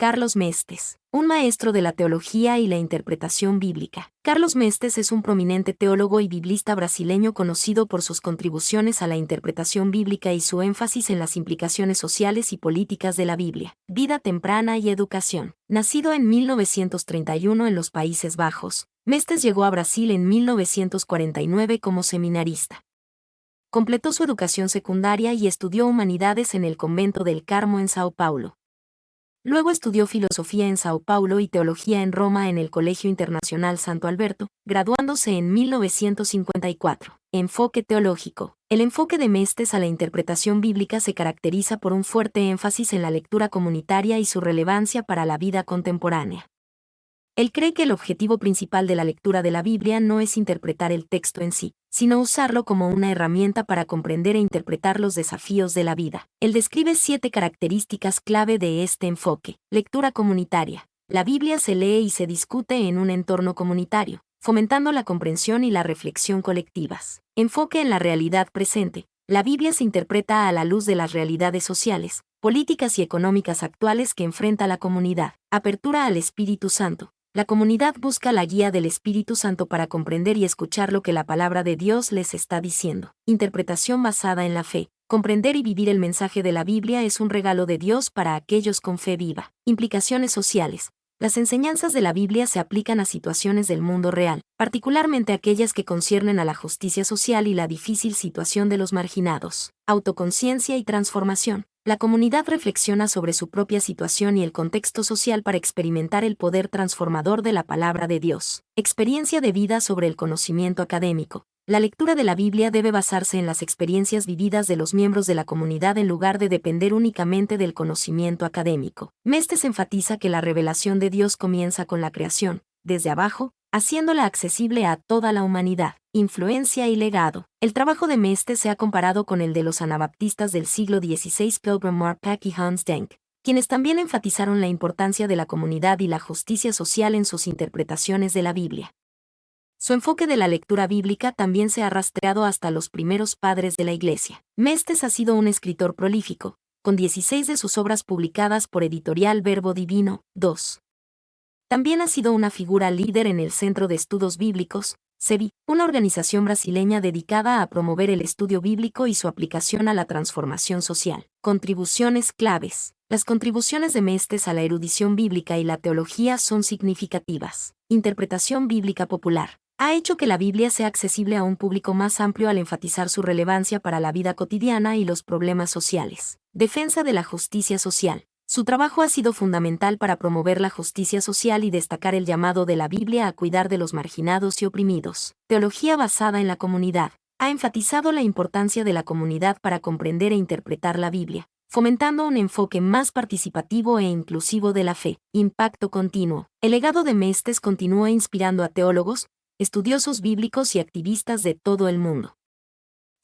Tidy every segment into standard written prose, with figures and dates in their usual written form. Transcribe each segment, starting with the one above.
Carlos Mestes, un maestro de la teología y la interpretación bíblica. Carlos Mestes es un prominente teólogo y biblista brasileño conocido por sus contribuciones a la interpretación bíblica y su énfasis en las implicaciones sociales y políticas de la Biblia. Vida temprana y educación. Nacido en 1931 en los Países Bajos, Mestes llegó a Brasil en 1949 como seminarista. Completó su educación secundaria y estudió humanidades en el convento del Carmo en Sao Paulo. Luego estudió filosofía en Sao Paulo y teología en Roma en el Colegio Internacional Santo Alberto, graduándose en 1954. Enfoque teológico. El enfoque de Mestes a la interpretación bíblica se caracteriza por un fuerte énfasis en la lectura comunitaria y su relevancia para la vida contemporánea. Él cree que el objetivo principal de la lectura de la Biblia no es interpretar el texto en sí, sino usarlo como una herramienta para comprender e interpretar los desafíos de la vida. Él describe 7 características clave de este enfoque. Lectura comunitaria. La Biblia se lee y se discute en un entorno comunitario, fomentando la comprensión y la reflexión colectivas. Enfoque en la realidad presente. La Biblia se interpreta a la luz de las realidades sociales, políticas y económicas actuales que enfrenta la comunidad. Apertura al Espíritu Santo. La comunidad busca la guía del Espíritu Santo para comprender y escuchar lo que la palabra de Dios les está diciendo. Interpretación basada en la fe. Comprender y vivir el mensaje de la Biblia es un regalo de Dios para aquellos con fe viva. Implicaciones sociales. Las enseñanzas de la Biblia se aplican a situaciones del mundo real, particularmente aquellas que conciernen a la justicia social y la difícil situación de los marginados. Autoconciencia y transformación. La comunidad reflexiona sobre su propia situación y el contexto social para experimentar el poder transformador de la palabra de Dios. Experiencia de vida sobre el conocimiento académico. La lectura de la Biblia debe basarse en las experiencias vividas de los miembros de la comunidad en lugar de depender únicamente del conocimiento académico. Mestes enfatiza que la revelación de Dios comienza con la creación, desde abajo, haciéndola accesible a toda la humanidad. Influencia y legado. El trabajo de Mestes se ha comparado con el de los anabaptistas del siglo XVI Pilgrim Marpak y Hans Denk, quienes también enfatizaron la importancia de la comunidad y la justicia social en sus interpretaciones de la Biblia. Su enfoque de la lectura bíblica también se ha rastreado hasta los primeros padres de la Iglesia. Mestes ha sido un escritor prolífico, con 16 de sus obras publicadas por Editorial Verbo Divino, 2. También ha sido una figura líder en el Centro de Estudos Bíblicos, CEBI, una organización brasileña dedicada a promover el estudio bíblico y su aplicación a la transformación social. Contribuciones claves. Las contribuciones de Mestes a la erudición bíblica y la teología son significativas. Interpretación bíblica popular. Ha hecho que la Biblia sea accesible a un público más amplio al enfatizar su relevancia para la vida cotidiana y los problemas sociales. Defensa de la justicia social. Su trabajo ha sido fundamental para promover la justicia social y destacar el llamado de la Biblia a cuidar de los marginados y oprimidos. Teología basada en la comunidad. Ha enfatizado la importancia de la comunidad para comprender e interpretar la Biblia, fomentando un enfoque más participativo e inclusivo de la fe. Impacto continuo. El legado de Mestes continúa inspirando a teólogos, estudiosos bíblicos y activistas de todo el mundo.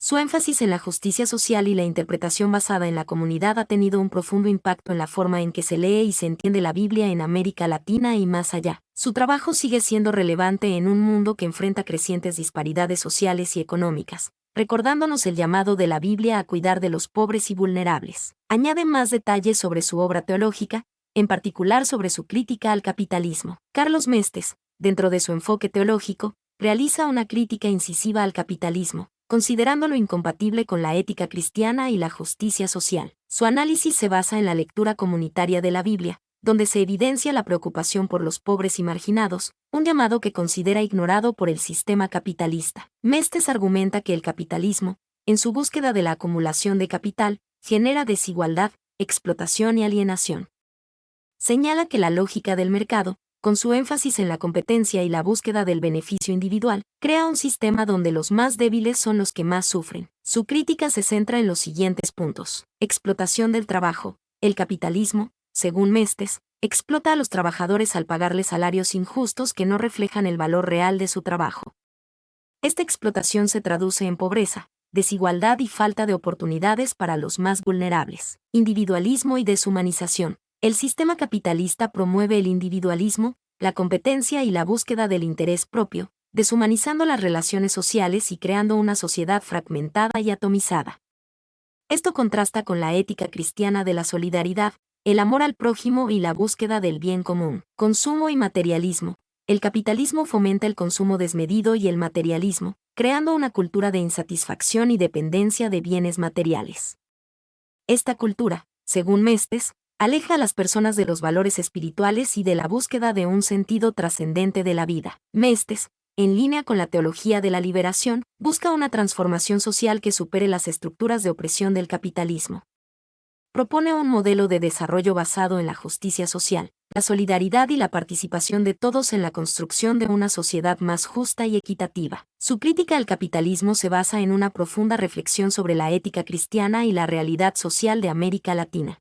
Su énfasis en la justicia social y la interpretación basada en la comunidad ha tenido un profundo impacto en la forma en que se lee y se entiende la Biblia en América Latina y más allá. Su trabajo sigue siendo relevante en un mundo que enfrenta crecientes disparidades sociales y económicas, recordándonos el llamado de la Biblia a cuidar de los pobres y vulnerables. Añade más detalles sobre su obra teológica, en particular sobre su crítica al capitalismo. Carlos Mestes, dentro de su enfoque teológico, realiza una crítica incisiva al capitalismo, considerándolo incompatible con la ética cristiana y la justicia social. Su análisis se basa en la lectura comunitaria de la Biblia, donde se evidencia la preocupación por los pobres y marginados, un llamado que considera ignorado por el sistema capitalista. Mestes argumenta que el capitalismo, en su búsqueda de la acumulación de capital, genera desigualdad, explotación y alienación. Señala que la lógica del mercado, con su énfasis en la competencia y la búsqueda del beneficio individual, crea un sistema donde los más débiles son los que más sufren. Su crítica se centra en los siguientes puntos. Explotación del trabajo. El capitalismo, según Mestes, explota a los trabajadores al pagarles salarios injustos que no reflejan el valor real de su trabajo. Esta explotación se traduce en pobreza, desigualdad y falta de oportunidades para los más vulnerables. Individualismo y deshumanización. El sistema capitalista promueve el individualismo, la competencia y la búsqueda del interés propio, deshumanizando las relaciones sociales y creando una sociedad fragmentada y atomizada. Esto contrasta con la ética cristiana de la solidaridad, el amor al prójimo y la búsqueda del bien común. Consumo y materialismo. El capitalismo fomenta el consumo desmedido y el materialismo, creando una cultura de insatisfacción y dependencia de bienes materiales. Esta cultura, según Mestes, aleja a las personas de los valores espirituales y de la búsqueda de un sentido trascendente de la vida. Mestes, en línea con la teología de la liberación, busca una transformación social que supere las estructuras de opresión del capitalismo. Propone un modelo de desarrollo basado en la justicia social, la solidaridad y la participación de todos en la construcción de una sociedad más justa y equitativa. Su crítica al capitalismo se basa en una profunda reflexión sobre la ética cristiana y la realidad social de América Latina.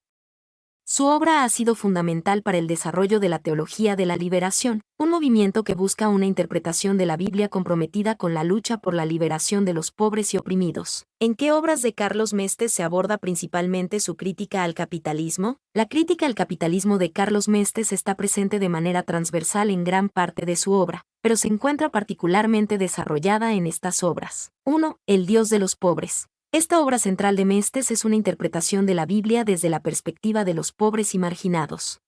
Su obra ha sido fundamental para el desarrollo de la teología de la liberación, un movimiento que busca una interpretación de la Biblia comprometida con la lucha por la liberación de los pobres y oprimidos. ¿En qué obras de Carlos Mestes se aborda principalmente su crítica al capitalismo? La crítica al capitalismo de Carlos Mestes está presente de manera transversal en gran parte de su obra, pero se encuentra particularmente desarrollada en estas obras. 1. El Dios de los pobres. Esta obra central de Mestes es una interpretación de la Biblia desde la perspectiva de los pobres y marginados.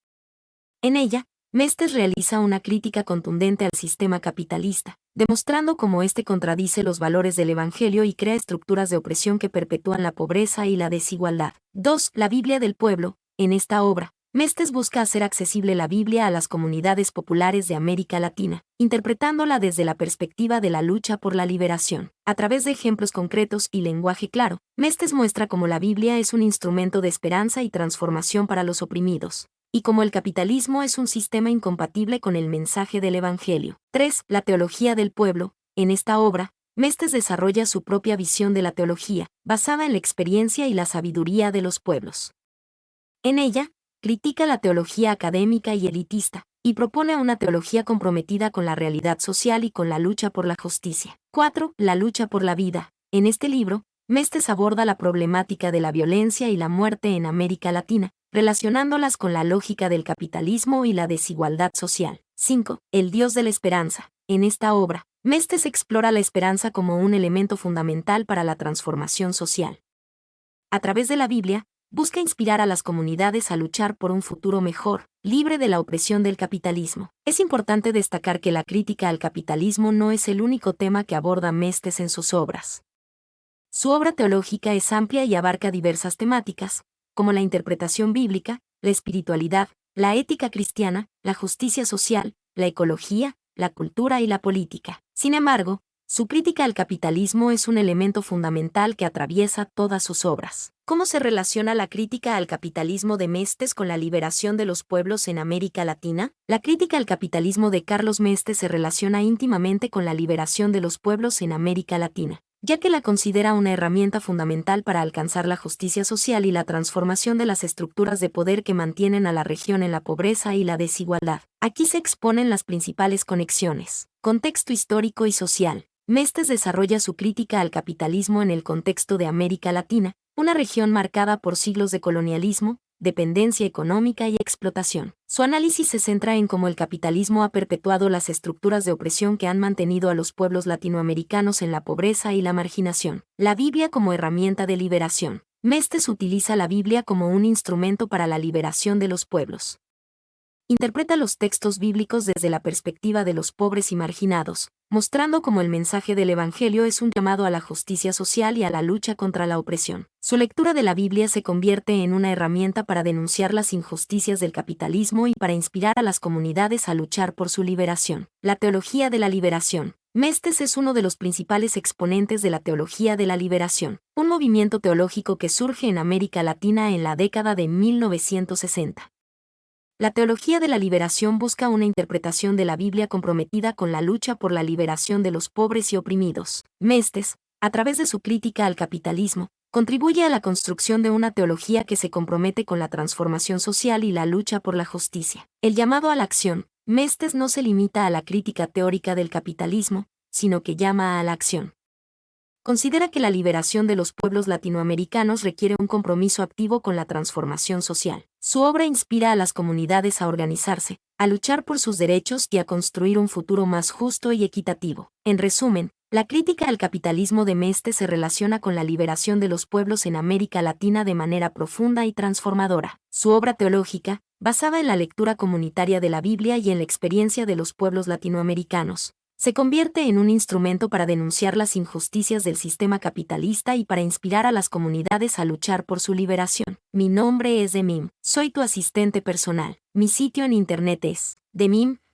En ella, Mestes realiza una crítica contundente al sistema capitalista, demostrando cómo éste contradice los valores del Evangelio y crea estructuras de opresión que perpetúan la pobreza y la desigualdad. 2. La Biblia del pueblo. En esta obra, Mestes busca hacer accesible la Biblia a las comunidades populares de América Latina, interpretándola desde la perspectiva de la lucha por la liberación. A través de ejemplos concretos y lenguaje claro, Mestes muestra cómo la Biblia es un instrumento de esperanza y transformación para los oprimidos, y cómo el capitalismo es un sistema incompatible con el mensaje del Evangelio. 3. La teología del pueblo. En esta obra, Mestes desarrolla su propia visión de la teología, basada en la experiencia y la sabiduría de los pueblos. En ella, critica la teología académica y elitista, y propone una teología comprometida con la realidad social y con la lucha por la justicia. 4. La lucha por la vida. En este libro, Mestes aborda la problemática de la violencia y la muerte en América Latina, relacionándolas con la lógica del capitalismo y la desigualdad social. 5. El Dios de la esperanza. En esta obra, Mestes explora la esperanza como un elemento fundamental para la transformación social. A través de la Biblia, busca inspirar a las comunidades a luchar por un futuro mejor, libre de la opresión del capitalismo. Es importante destacar que la crítica al capitalismo no es el único tema que aborda Mestes en sus obras. Su obra teológica es amplia y abarca diversas temáticas, como la interpretación bíblica, la espiritualidad, la ética cristiana, la justicia social, la ecología, la cultura y la política. Sin embargo, su crítica al capitalismo es un elemento fundamental que atraviesa todas sus obras. ¿Cómo se relaciona la crítica al capitalismo de Mestes con la liberación de los pueblos en América Latina? La crítica al capitalismo de Carlos Mestes se relaciona íntimamente con la liberación de los pueblos en América Latina, ya que la considera una herramienta fundamental para alcanzar la justicia social y la transformación de las estructuras de poder que mantienen a la región en la pobreza y la desigualdad. Aquí se exponen las principales conexiones. Contexto histórico y social. Mestes desarrolla su crítica al capitalismo en el contexto de América Latina, una región marcada por siglos de colonialismo, dependencia económica y explotación. Su análisis se centra en cómo el capitalismo ha perpetuado las estructuras de opresión que han mantenido a los pueblos latinoamericanos en la pobreza y la marginación. La Biblia como herramienta de liberación. Mestes utiliza la Biblia como un instrumento para la liberación de los pueblos. Interpreta los textos bíblicos desde la perspectiva de los pobres y marginados, mostrando cómo el mensaje del Evangelio es un llamado a la justicia social y a la lucha contra la opresión. Su lectura de la Biblia se convierte en una herramienta para denunciar las injusticias del capitalismo y para inspirar a las comunidades a luchar por su liberación. La teología de la liberación. Mestes es uno de los principales exponentes de la teología de la liberación, un movimiento teológico que surge en América Latina en la década de 1960. La teología de la liberación busca una interpretación de la Biblia comprometida con la lucha por la liberación de los pobres y oprimidos. Mestes, a través de su crítica al capitalismo, contribuye a la construcción de una teología que se compromete con la transformación social y la lucha por la justicia. El llamado a la acción. Mestes no se limita a la crítica teórica del capitalismo, sino que llama a la acción. Considera que la liberación de los pueblos latinoamericanos requiere un compromiso activo con la transformación social. Su obra inspira a las comunidades a organizarse, a luchar por sus derechos y a construir un futuro más justo y equitativo. En resumen, La crítica al capitalismo de Mestes se relaciona con la liberación de los pueblos en América Latina de manera profunda y transformadora. Su obra teológica, basada en la lectura comunitaria de la Biblia y en la experiencia de los pueblos latinoamericanos, se convierte en un instrumento para denunciar las injusticias del sistema capitalista y para inspirar a las comunidades a luchar por su liberación. Mi nombre es Demim, soy tu asistente personal. Mi sitio en internet es demim.es.tl.